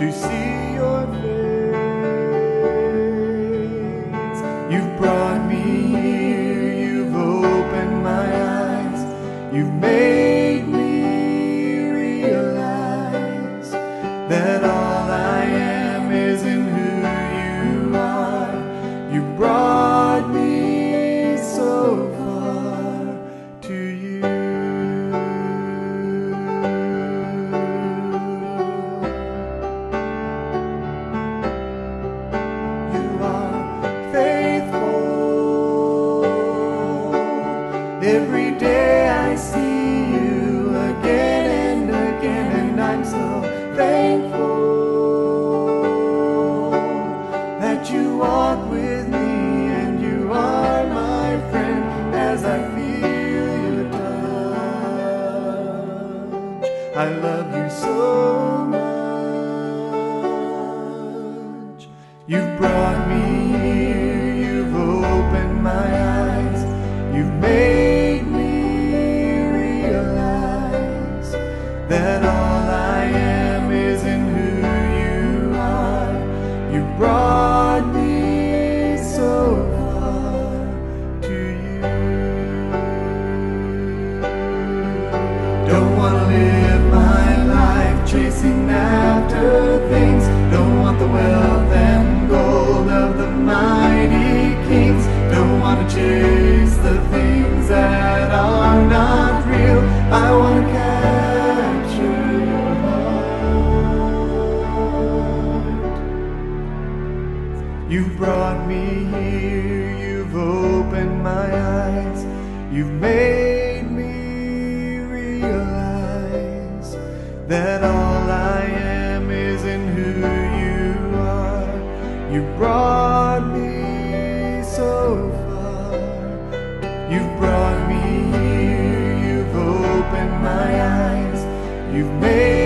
to see your face. You've brought me here, you've opened my eyes, you've made me realize that all I am is in who you are. You brought me so far to you. You are faithful. Every day I see you again and again, and I'm so thankful that you walk with me and you are my friend as I feel your touch. I love you so much. You've brought me here, you've opened my eyes, you've made me realize that all I am is in who you are. You brought me so far to you. Don't want to live my life chasing after things. Don't want the wealth and gold of the mighty kings. Don't want to chase the things that are not real. I want to capture your heart. You've brought me here, you've opened my eyes, you've made me realize that all I am is in who you are. You brought me so far. You've brought me here, you've opened my eyes, you've made